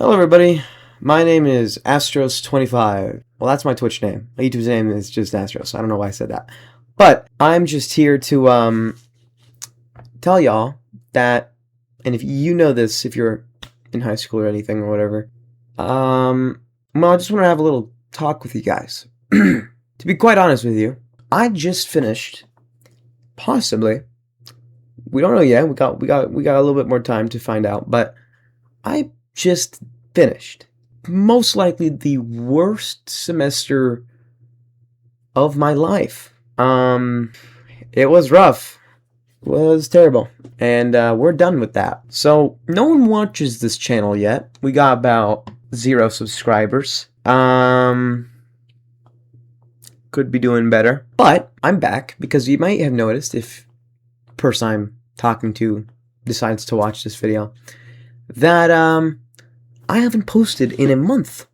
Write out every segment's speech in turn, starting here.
Hello everybody, my name is Astros25. Well, that's my Twitch name. My YouTube's name is just Astros. I don't know why I said that. But I'm just here to tell y'all that, and if you know this, if you're in high school or anything or whatever, well, I just want to have a little talk with you guys. To be quite honest with you, I just finished, possibly, we don't know yet, we got a little bit more time to find out, but I just finished most likely the worst semester of my life. It was rough. It was terrible. And we're done with that. So no one watches this channel yet. We got about 0 subscribers. Could be doing better. But I'm back because you might have noticed if the person I'm talking to decides to watch this video that I haven't posted in a month.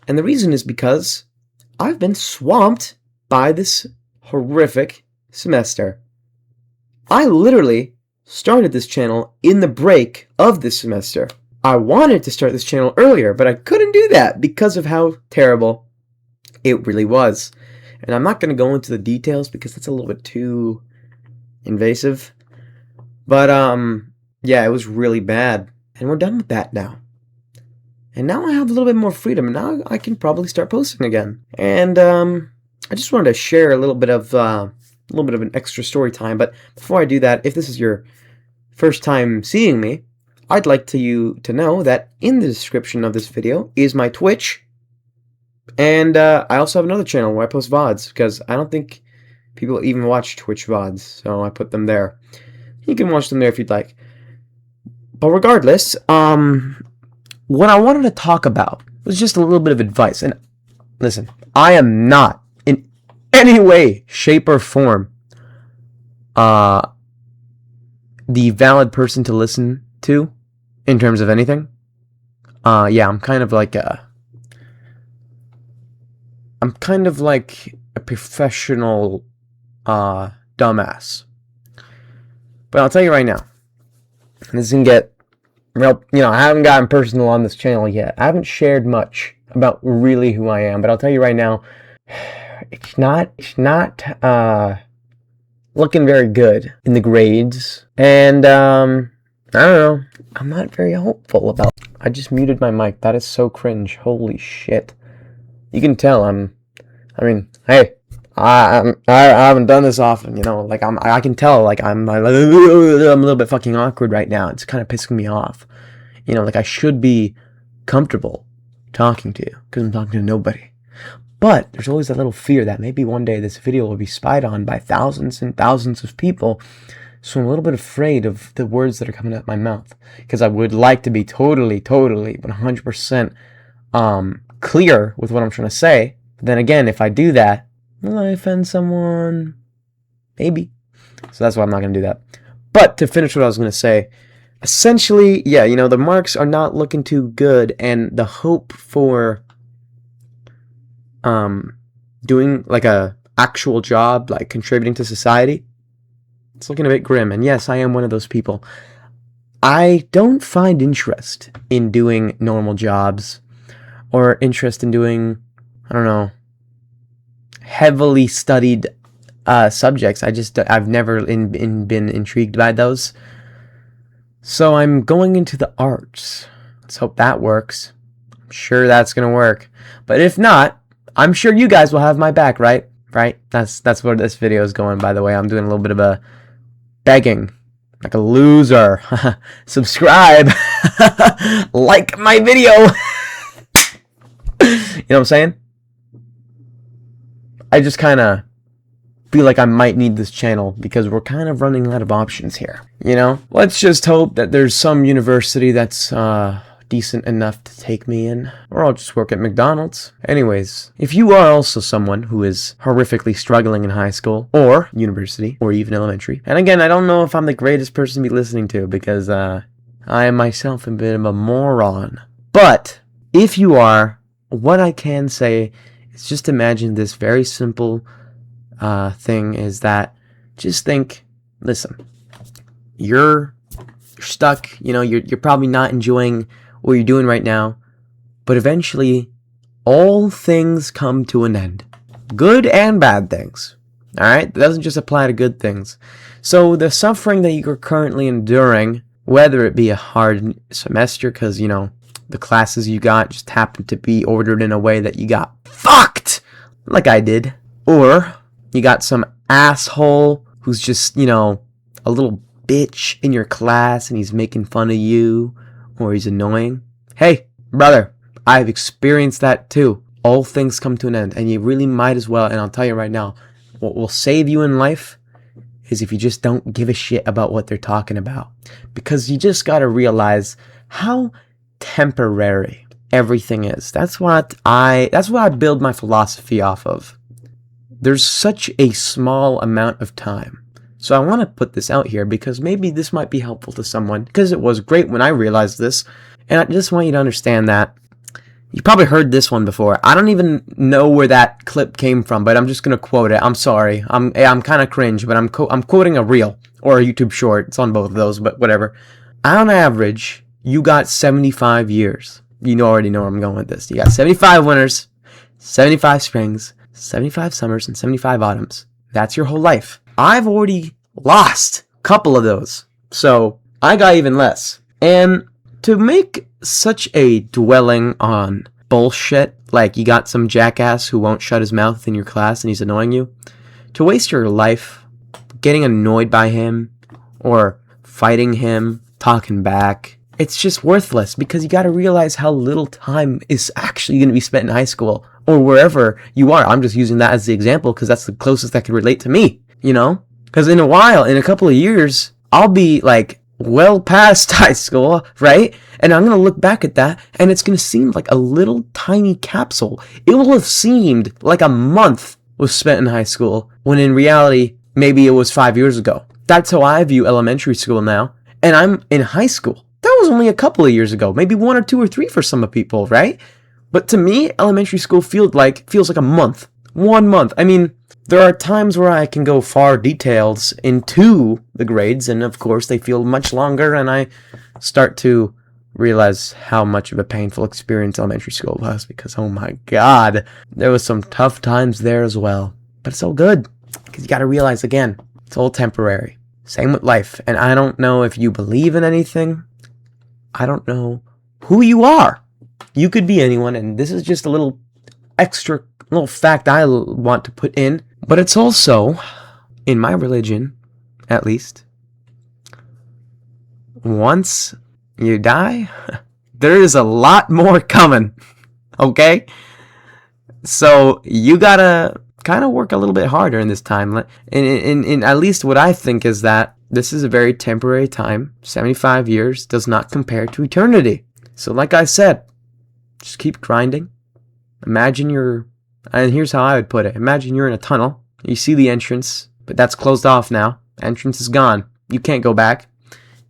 And the reason is because I've been swamped by this horrific semester. I literally started this channel in the break of this semester. I wanted to start this channel earlier, but I couldn't do that because of how terrible it really was. And I'm not going to go into the details because that's a little bit too invasive. But yeah, it was really bad. And we're done with that now. And now I have a little bit more freedom, and now I can probably start posting again. And I just wanted to share a little bit of an extra story time. But before I do that, if this is your first time seeing me, I'd like you to know that in the description of this video is my Twitch, and I also have another channel where I post VODs because I don't think people even watch Twitch VODs, so I put them there. You can watch them there if you'd like. But regardless, what I wanted to talk about was just a little bit of advice. And listen, I am not in any way, shape, or form the valid person to listen to in terms of anything. Yeah, I'm kind of like a professional dumbass. But I'll tell you right now, this can get real, I haven't gotten personal on this channel yet. I haven't shared much about really who I am, but I'll tell you right now, it's not looking very good in the grades. And I don't know, I'm not very hopeful about it. I just muted my mic. That is so cringe. Holy shit. You can tell hey, I haven't done this often, like I can tell, like I'm a little bit fucking awkward right now. It's kind of pissing me off, like I should be comfortable talking to you because I'm talking to nobody. But there's always that little fear that maybe one day this video will be spied on by thousands and thousands of people. So I'm a little bit afraid of the words that are coming out of my mouth because I would like to be totally 100% clear with what I'm trying to say. But then again, if I do that, will I offend someone? Maybe. So that's why I'm not going to do that. But to finish what I was going to say, essentially, yeah, the marks are not looking too good, and the hope for doing like a actual job, like contributing to society, it's looking a bit grim. And yes, I am one of those people. I don't find interest in doing normal jobs or interest in doing, I don't know, heavily studied subjects. I've never been intrigued by those. So I'm going into the arts. Let's hope that works. I'm sure that's gonna work. But if not, I'm sure you guys will have my back, right? Right? That's where this video is going, by the way. I'm doing a little bit of a begging. Like a loser. Subscribe. Like my video. You know what I'm saying? I just kind of feel like I might need this channel because we're kind of running out of options here. Let's just hope that there's some university that's decent enough to take me in, or I'll just work at McDonald's. Anyways, if you are also someone who is horrifically struggling in high school or university or even elementary, and again, I don't know if I'm the greatest person to be listening to because I am myself a bit of a moron. But if you are, what I can say is just imagine this very simple thing is that just think, listen, you're stuck, you're probably not enjoying what you're doing right now, but eventually all things come to an end. Good and bad things. Alright? It doesn't just apply to good things. So the suffering that you're currently enduring, whether it be a hard semester because, the classes you got just happened to be ordered in a way that you got fucked, like I did, or you got some asshole who's just, a little bitch in your class and he's making fun of you, or he's annoying. Hey, brother, I've experienced that too. All things come to an end, and you really might as well, and I'll tell you right now, what will save you in life is if you just don't give a shit about what they're talking about. Because you just gotta realize how temporary everything is. That's what I build my philosophy off of. There's such a small amount of time. So I want to put this out here because maybe this might be helpful to someone, because it was great when I realized this. And I just want you to understand that you probably heard this one before. I don't even know where that clip came from, but I'm just going to quote it. I'm sorry. I'm kind of cringe, but I'm quoting a reel or a YouTube short. It's on both of those, but whatever. On average, you got 75 years. You already know where I'm going with this. You got 75 winters, 75 springs, 75 summers, and 75 autumns. That's your whole life. I've already lost a couple of those, so I got even less. And to make such a dwelling on bullshit, like you got some jackass who won't shut his mouth in your class and he's annoying you, to waste your life getting annoyed by him or fighting him, talking back, it's just worthless, because you got to realize how little time is actually going to be spent in high school or wherever you are. I'm just using that as the example because that's the closest that could relate to me, because in a couple of years, I'll be like well past high school, right? And I'm going to look back at that and it's going to seem like a little tiny capsule. It will have seemed like a month was spent in high school when in reality, maybe it was 5 years ago. That's how I view elementary school now. And I'm in high school. That was only a couple of years ago, maybe 1 or 2 or 3 for some people, right? But to me, elementary school feels like a month. 1 month. I mean, there are times where I can go far details into the grades, and of course they feel much longer, and I start to realize how much of a painful experience elementary school was, because oh my god, there was some tough times there as well. But it's all good, because you gotta realize again, it's all temporary. Same with life, and I don't know if you believe in anything. I don't know who you are. You could be anyone, and this is just a little extra little fact I want to put in. But it's also, in my religion, at least, once you die, there is a lot more coming, okay? So you gotta kind of work a little bit harder in this time. And at least what I think is that this is a very temporary time. 75 years does not compare to eternity. So like I said, just keep grinding. And here's how I would put it. Imagine you're in a tunnel. You see the entrance, but that's closed off now. Entrance is gone. You can't go back.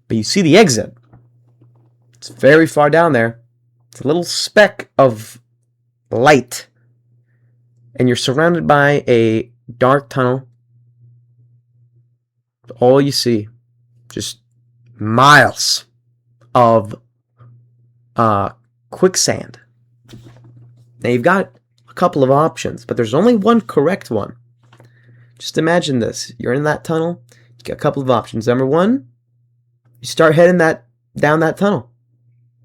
But you see the exit. It's very far down there. It's a little speck of light. And you're surrounded by a dark tunnel. All you see, just miles of quicksand. Now you've got a couple of options, but there's only one correct one. Just imagine this. You're in that tunnel. You got a couple of options. Number one, you start heading down that tunnel.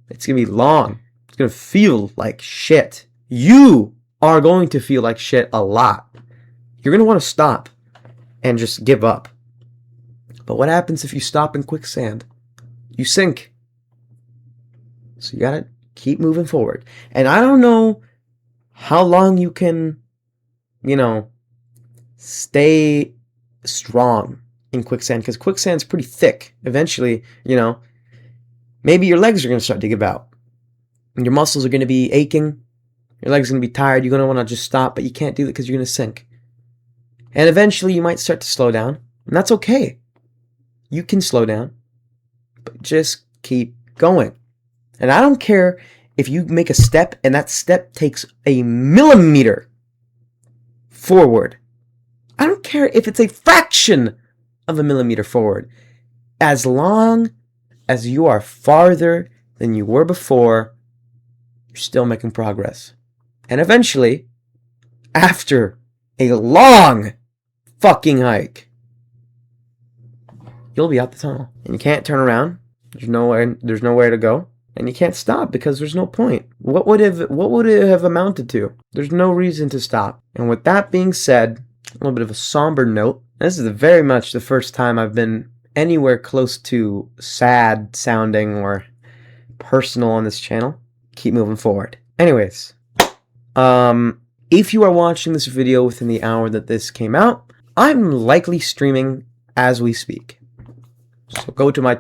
It's going to be long. It's going to feel like shit. You are going to feel like shit a lot. You're going to want to stop and just give up. But what happens if you stop in quicksand? You sink. So you got to keep moving forward. And I don't know how long you can, stay strong in quicksand, because quicksand's pretty thick. Eventually, maybe your legs are going to start to give out. And your muscles are going to be aching. Your legs are going to be tired. You're going to want to just stop, but you can't do it because you're going to sink. And eventually you might start to slow down. And that's okay. You can slow down, but just keep going. And I don't care if you make a step and that step takes a millimeter forward. I don't care if it's a fraction of a millimeter forward. As long as you are farther than you were before, you're still making progress. And eventually, after a long fucking hike, you'll be out the tunnel. And you can't turn around. There's nowhere to go. And you can't stop because there's no point. What would it have amounted to? There's no reason to stop. And with that being said, a little bit of a somber note. This is very much the first time I've been anywhere close to sad sounding or personal on this channel. Keep moving forward. Anyways, if you are watching this video within the hour that this came out, I'm likely streaming as we speak. So go to my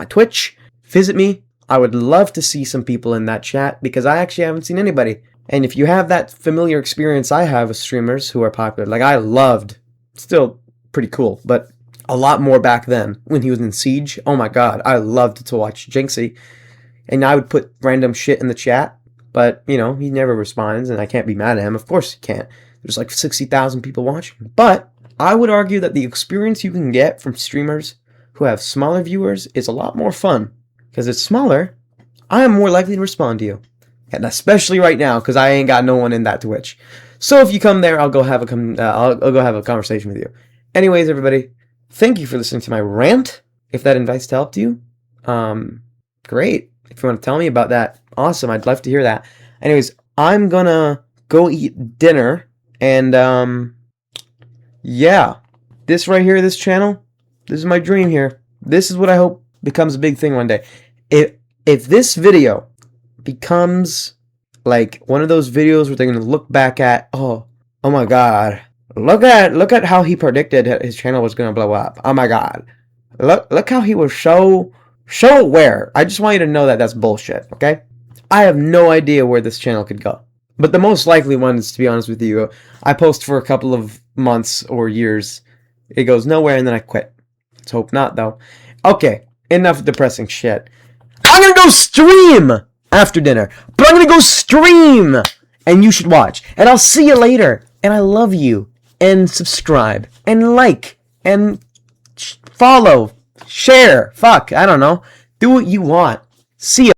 Twitch, visit me. I would love to see some people in that chat because I actually haven't seen anybody. And if you have that familiar experience I have with streamers who are popular, like I loved, still pretty cool, but a lot more back then when he was in Siege. Oh my god, I loved to watch Jinxie. And I would put random shit in the chat, but, you know, he never responds, and I can't be mad at him. Of course he can't. There's like 60,000 people watching. But I would argue that the experience you can get from streamers who have smaller viewers is a lot more fun. Because it's smaller, I am more likely to respond to you. And especially right now, because I ain't got no one in that Twitch. So if you come there, I'll go have a conversation with you. Anyways, everybody, thank you for listening to my rant. If that advice helped you, great. If you want to tell me about that, awesome. I'd love to hear that. Anyways, I'm gonna go eat dinner, and yeah, this right here, this channel, this is my dream here. This is what I hope becomes a big thing one day. If this video becomes like one of those videos where they're gonna look back at, oh my god, look at how he predicted his channel was gonna blow up. Oh my god, look how he was show where. I just want you to know that that's bullshit. Okay, I have no idea where this channel could go, but the most likely one is, to be honest with you, I post for a couple of months or years, it goes nowhere, and then I quit. Let's hope not, though. Okay, enough depressing shit. I'm gonna go stream after dinner, but I'm gonna go stream, and you should watch, and I'll see you later, and I love you, and subscribe, and like, and follow, share, fuck, I don't know, do what you want. See ya.